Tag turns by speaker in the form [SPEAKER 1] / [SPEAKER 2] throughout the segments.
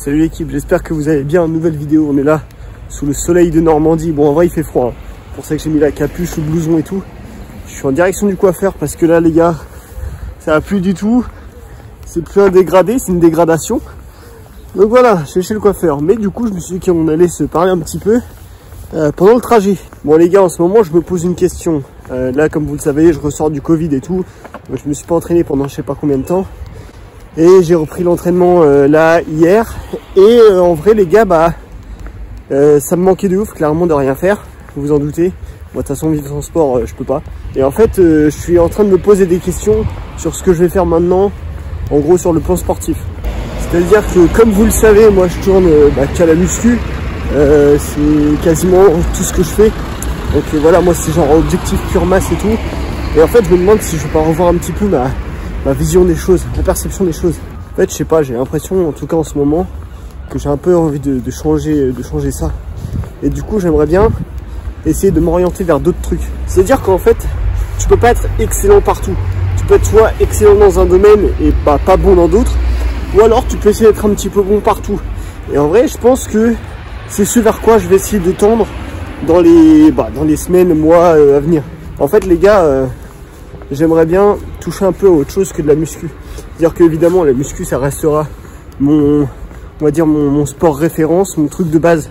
[SPEAKER 1] Salut l'équipe, j'espère que vous allez bien. Nouvelle vidéo, on est là sous le soleil de Normandie. Bon, en vrai il fait froid, hein. C'est pour ça que j'ai mis la capuche, le blouson et tout. Je suis en direction du coiffeur parce que là les gars, ça va plus du tout. C'est plus un dégradé, c'est une dégradation. Donc voilà, je suis chez le coiffeur. Mais du coup je me suis dit qu'on allait se parler un petit peu pendant le trajet. Bon les gars, en ce moment je me pose une question. Là comme vous le savez, je ressors du Covid et tout. Donc, je me suis pas entraîné pendant je sais pas combien de temps. Et j'ai repris l'entraînement là hier. Et en vrai les gars, ça me manquait de ouf clairement de rien faire. Vous vous en doutez. Moi de toute façon vivre sans sport je peux pas. Et en fait je suis en train de me poser des questions sur ce que je vais faire maintenant. En gros sur le plan sportif. C'est-à-dire que comme vous le savez, moi je tourne qu'à la muscu. C'est quasiment tout ce que je fais. Donc voilà, moi c'est genre objectif pure masse et tout. Et en fait je me demande si je vais pas revoir un petit peu ma vision des choses, ma perception des choses. En fait je sais pas, j'ai l'impression en tout cas en ce moment que j'ai un peu envie de changer ça. Et du coup j'aimerais bien essayer de m'orienter vers d'autres trucs. C'est-à-dire qu'en fait tu peux pas être excellent partout. Tu peux être soit excellent dans un domaine et pas bon dans d'autres, ou alors tu peux essayer d'être un petit peu bon partout. Et en vrai je pense que c'est ce vers quoi je vais essayer de tendre dans les semaines, mois à venir. En fait les gars, j'aimerais bien toucher un peu à autre chose que de la muscu. C'est-à-dire que évidemment la muscu ça restera mon sport référence, mon truc de base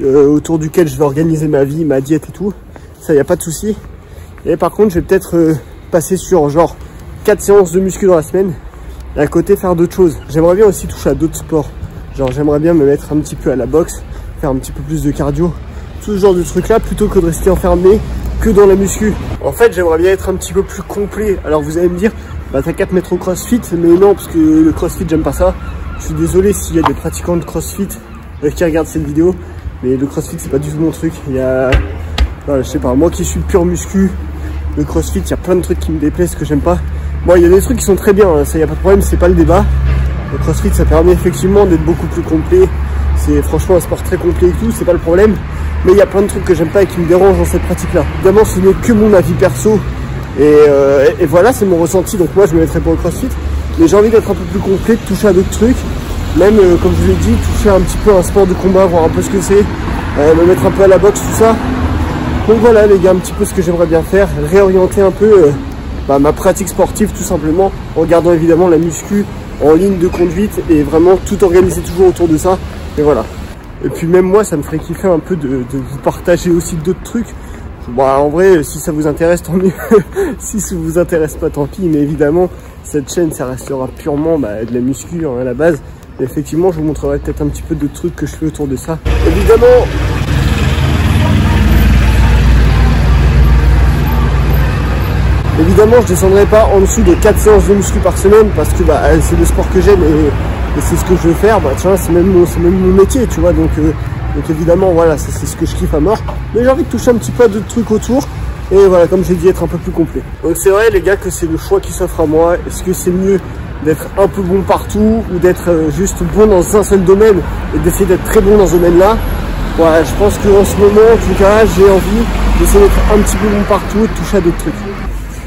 [SPEAKER 1] autour duquel je vais organiser ma vie, ma diète et tout. Ça y a pas de souci. Et par contre je vais peut-être passer sur genre 4 séances de muscu dans la semaine et à côté faire d'autres choses. J'aimerais bien aussi toucher à d'autres sports. Genre j'aimerais bien me mettre un petit peu à la boxe, faire un petit peu plus de cardio, tout ce genre de trucs là plutôt que de rester enfermé que dans la muscu. En fait j'aimerais bien être un petit peu plus complet. Alors vous allez me dire t'as qu'à te mettre au crossfit, mais non parce que le crossfit j'aime pas ça. Je suis désolé s'il y a des pratiquants de crossfit qui regardent cette vidéo, mais le crossfit c'est pas du tout mon truc. Il y a, voilà, je sais pas, moi qui suis pur muscu, le crossfit il y a plein de trucs qui me déplaisent que j'aime pas. Bon il y a des trucs qui sont très bien, hein, ça y a pas de problème, c'est pas le débat. Le crossfit ça permet effectivement d'être beaucoup plus complet. C'est franchement un sport très complet et tout, c'est pas le problème. Mais il y a plein de trucs que j'aime pas et qui me dérangent dans cette pratique-là. Évidemment, ce n'est que mon avis perso. Et voilà, c'est mon ressenti. Donc moi, je me mettrai pas au crossfit. Mais j'ai envie d'être un peu plus complet, de toucher à d'autres trucs. Même, comme je vous l'ai dit, toucher un petit peu à un sport de combat, voir un peu ce que c'est. Me mettre un peu à la boxe, tout ça. Donc voilà, les gars, un petit peu ce que j'aimerais bien faire. Réorienter un peu ma pratique sportive, tout simplement. En gardant évidemment la muscu en ligne de conduite. Et vraiment tout organiser toujours autour de ça. Et voilà. Et puis même moi ça me ferait kiffer un peu de vous partager aussi d'autres trucs. En vrai si ça vous intéresse tant mieux. Si ça vous intéresse pas tant pis, mais évidemment cette chaîne ça restera purement de la muscu à la base. Et effectivement je vous montrerai peut-être un petit peu de trucs que je fais autour de ça. Évidemment je descendrai pas en dessous de 4 séances de muscu par semaine parce que c'est le sport que j'aime et c'est ce que je veux faire. C'est même mon métier, tu vois, donc évidemment voilà, c'est ce que je kiffe à mort. Mais j'ai envie de toucher un petit peu à d'autres trucs autour et voilà, comme j'ai dit, être un peu plus complet. Donc c'est vrai les gars que c'est le choix qui s'offre à moi. Est-ce que c'est mieux d'être un peu bon partout ou d'être juste bon dans un seul domaine et d'essayer d'être très bon dans ce domaine là? Voilà, je pense qu'en ce moment en tout cas j'ai envie d'essayer d'être un petit peu bon partout et de toucher à d'autres trucs.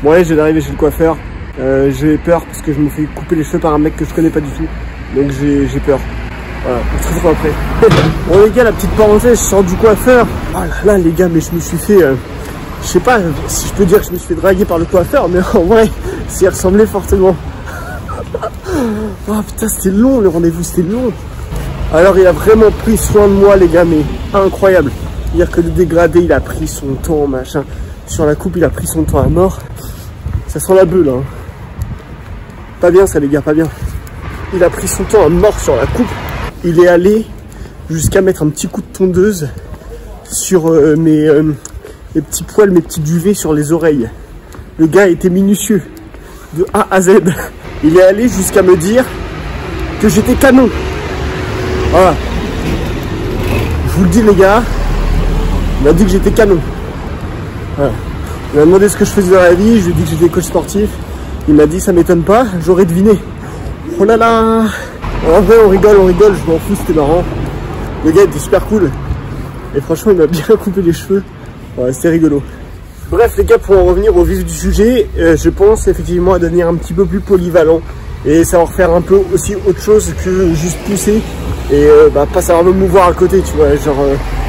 [SPEAKER 1] Bon allez, je viens d'arriver chez le coiffeur. J'ai peur parce que je me fais couper les cheveux par un mec que je connais pas du tout. Donc j'ai peur. Voilà, on se retrouve après. Bon les gars, la petite parenthèse, je sors du coiffeur. Oh là là les gars, mais je me suis fait... je sais pas si je peux dire que je me suis fait draguer par le coiffeur, mais en vrai, ça y ressemblait fortement. Oh putain, c'était long le rendez-vous, c'était long. Alors il a vraiment pris soin de moi les gars, mais incroyable. C'est-à-dire que le dégradé, il a pris son temps, machin. Sur la coupe, il a pris son temps à mort. Ça sent la beule, hein. Pas bien ça les gars, pas bien. Il a pris son temps à mort sur la coupe. Il est allé jusqu'à mettre un petit coup de tondeuse sur mes petits poils, mes petits duvets sur les oreilles. Le gars était minutieux, de A à Z. Il est allé jusqu'à me dire que j'étais canon. Voilà. Je vous le dis les gars, il m'a dit que j'étais canon. Voilà. Il m'a demandé ce que je faisais dans la vie, je lui ai dit que j'étais coach sportif. Il m'a dit ça m'étonne pas, j'aurais deviné. Oh là là. En vrai on rigole, je m'en fous, c'était marrant. Le gars était super cool. Et franchement il m'a bien coupé les cheveux. Ouais, c'était rigolo. Bref les gars, pour en revenir au vif du sujet, je pense effectivement à devenir un petit peu plus polyvalent et savoir faire un peu aussi autre chose que juste pousser et pas savoir me mouvoir à côté, tu vois. Genre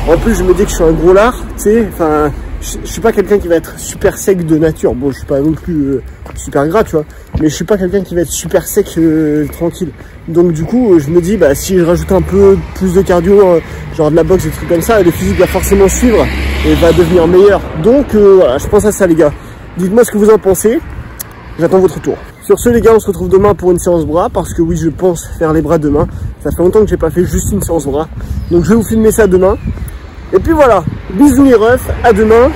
[SPEAKER 1] en plus je me dis que je suis un gros lard, tu sais, enfin je suis pas quelqu'un qui va être super sec de nature. Bon, je suis pas non plus super gras, tu vois, mais je suis pas quelqu'un qui va être super sec tranquille. Donc du coup, je me dis, si je rajoute un peu plus de cardio, genre de la boxe, des trucs comme ça, le physique va forcément suivre et va devenir meilleur. Donc voilà, je pense à ça, les gars. Dites-moi ce que vous en pensez. J'attends votre tour. Sur ce, les gars, on se retrouve demain pour une séance bras, parce que oui, je pense faire les bras demain. Ça fait longtemps que j'ai pas fait juste une séance bras. Donc je vais vous filmer ça demain. Et puis voilà, bisous les refs, à demain.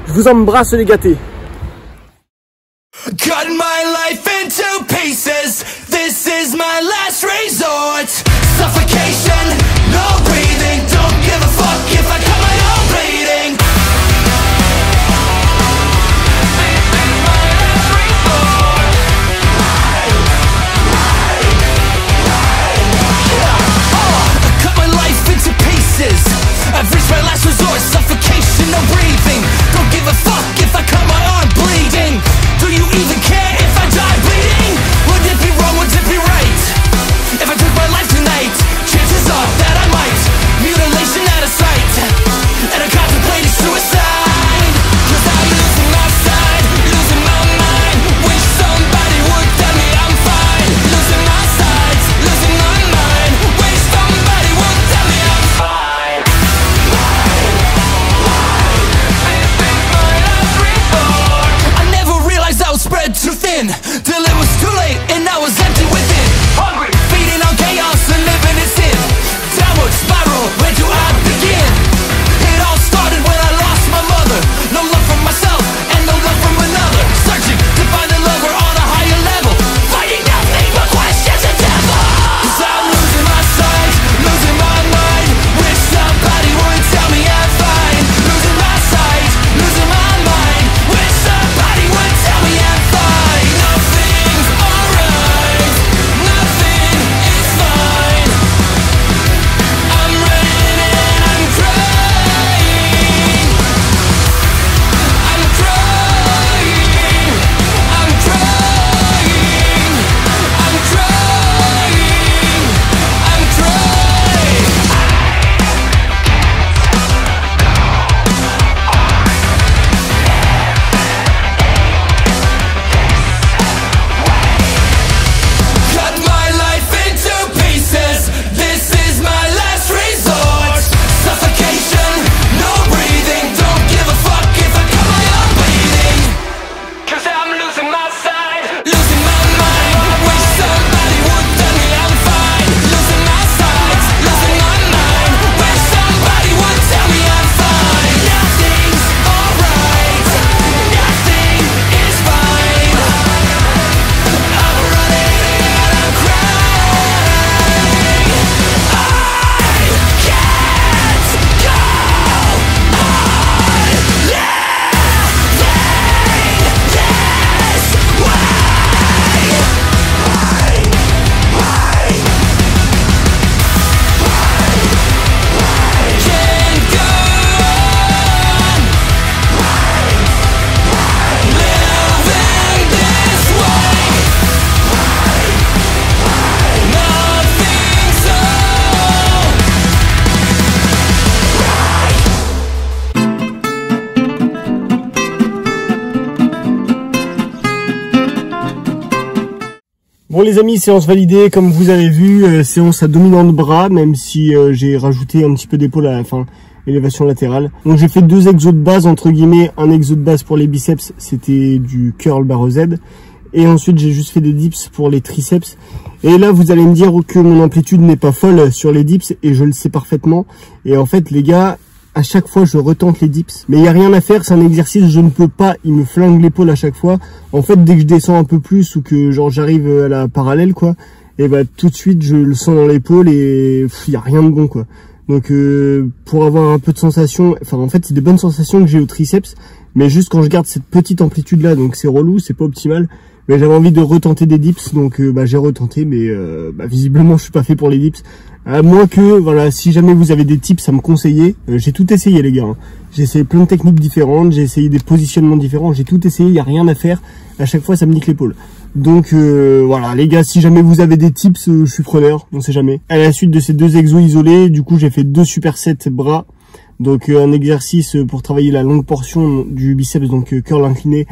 [SPEAKER 1] Je vous embrasse les gâtés.
[SPEAKER 2] Cut my life into pieces. This is my last resort. Suffocation, no breathing. Don't give a fuck if I cut my own bleeding. This is my last resort. Cut my life into pieces. I've reached my last resort. Suffocation, no breathing. Don't give a fuck if I cut my arm bleeding. Do you even care if I die bleeding? Would it be wrong, would it be right? If I took my life tonight, chances are that I might. Mutilation out of sight, and I'm contemplating suicide. Cause I'm losing my sight, losing my mind. Wish somebody would tell me I'm fine. Losing my sight, losing my mind. Wish somebody would tell me I'm fine. This is my last resort. I never realized I was spread too thin, till it was too late and I was empty within. Hungry, feeding on chaos and living in sin. Downward spiral, where do I begin? It all started when I lost my mother. No love for myself and no love from another. Searching to find a lover on a higher level. Finding nothing but questions and devil. Cause I'm losing my sight, losing my mind. Wish somebody would tell me I'm fine. Losing my sight, losing my mind. Wish somebody would tell me I'm fine. Nothing's alright, nothing is fine. I'm running and I'm crying. I'm crying, I'm crying, I'm crying, I'm crying. Cut my life into pieces. This is my last resort. Suffocation, no breathing. Don't give a fuck if I cut my own bleeding. Cause I'm losing my sight, losing my mind. Wish somebody would tell me I'm fine. Losing my sight, losing my mind. Wish somebody would tell me I'm fine. Nothing's alright, nothing is fine. I'm running and I'm crying. I can't go on living this way. Can't go on living this way. Nothing's so.
[SPEAKER 1] Bon les amis, séance validée, comme vous avez vu, séance à dominante bras, même si j'ai rajouté un petit peu d'épaule à la fin, élévation latérale. Donc j'ai fait 2 exos de base, entre guillemets, un exo de base pour les biceps, c'était du curl barre Z, et ensuite j'ai juste fait des dips pour les triceps. Et là vous allez me dire que mon amplitude n'est pas folle sur les dips, et je le sais parfaitement, et en fait les gars, à chaque fois je retente les dips, mais il n'y a rien à faire, c'est un exercice, je ne peux pas, il me flingue l'épaule à chaque fois. En fait dès que je descends un peu plus ou que genre j'arrive à la parallèle quoi, et tout de suite je le sens dans l'épaule et il n'y a rien de bon quoi. Donc pour avoir un peu de sensation, enfin en fait c'est des bonnes sensations que j'ai au triceps, mais juste quand je garde cette petite amplitude là, donc c'est relou, c'est pas optimal. Mais j'avais envie de retenter des dips, donc j'ai retenté, mais visiblement je suis pas fait pour les dips. À moins que, voilà, si jamais vous avez des tips à me conseiller, j'ai tout essayé les gars. Hein. J'ai essayé plein de techniques différentes, j'ai essayé des positionnements différents, j'ai tout essayé, il n'y a rien à faire. À chaque fois ça me nique l'épaule. Donc voilà les gars, si jamais vous avez des tips, je suis preneur, on sait jamais. À la suite de ces 2 exos isolés, du coup j'ai fait 2 supersets bras. Donc un exercice pour travailler la longue portion du biceps, donc curl incliné,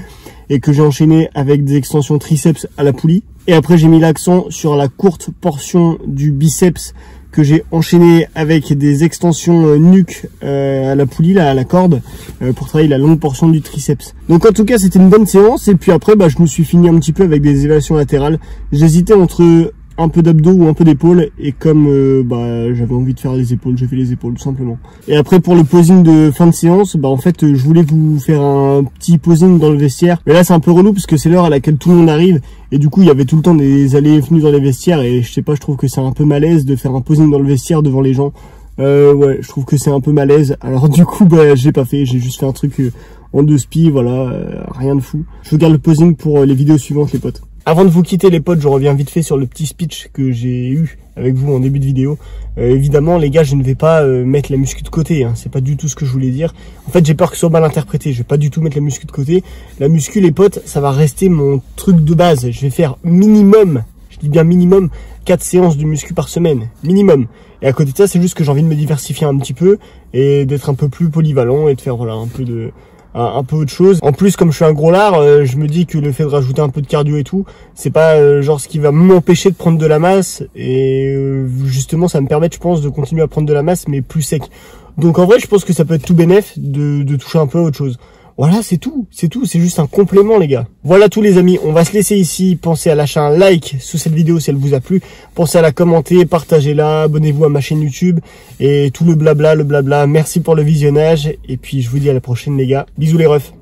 [SPEAKER 1] et que j'ai enchaîné avec des extensions triceps à la poulie. Et après j'ai mis l'accent sur la courte portion du biceps que j'ai enchaîné avec des extensions nuque à la poulie, là, à la corde, pour travailler la longue portion du triceps. Donc en tout cas c'était une bonne séance, et puis après je me suis fini un petit peu avec des élévations latérales. J'hésitais entre un peu d'abdos ou un peu d'épaule, et comme j'avais envie de faire les épaules, j'ai fait les épaules tout simplement. Et après pour le posing de fin de séance, en fait je voulais vous faire un petit posing dans le vestiaire, mais là c'est un peu relou parce que c'est l'heure à laquelle tout le monde arrive, et du coup il y avait tout le temps des allées et venues dans les vestiaires, et je sais pas, je trouve que c'est un peu malaise de faire un posing dans le vestiaire devant les gens. Ouais, je trouve que c'est un peu malaise, alors du coup j'ai pas fait, j'ai juste fait un truc en 2 spies, voilà, rien de fou. Je regarde le posing pour les vidéos suivantes les potes. Avant de vous quitter les potes, je reviens vite fait sur le petit speech que j'ai eu avec vous en début de vidéo. Évidemment les gars, je ne vais pas mettre la muscu de côté, hein. C'est pas du tout ce que je voulais dire. En fait j'ai peur que ce soit mal interprété, je vais pas du tout mettre la muscu de côté. La muscu les potes, ça va rester mon truc de base. Je vais faire minimum, je dis bien minimum, 4 séances de muscu par semaine, minimum. Et à côté de ça, c'est juste que j'ai envie de me diversifier un petit peu et d'être un peu plus polyvalent et de faire voilà un peu autre chose. En plus, comme je suis un gros lard, je me dis que le fait de rajouter un peu de cardio et tout, c'est pas genre ce qui va m'empêcher de prendre de la masse, et justement ça me permet, je pense, de continuer à prendre de la masse mais plus sec. Donc en vrai je pense que ça peut être tout bénef de toucher un peu à autre chose. Voilà, c'est tout, c'est juste un complément les gars. Voilà tous les amis, on va se laisser ici. Pensez à lâcher un like sous cette vidéo si elle vous a plu. Pensez à la commenter, partagez-la, abonnez-vous à ma chaîne YouTube et tout le blabla, Merci pour le visionnage, et puis je vous dis à la prochaine les gars. Bisous les refs.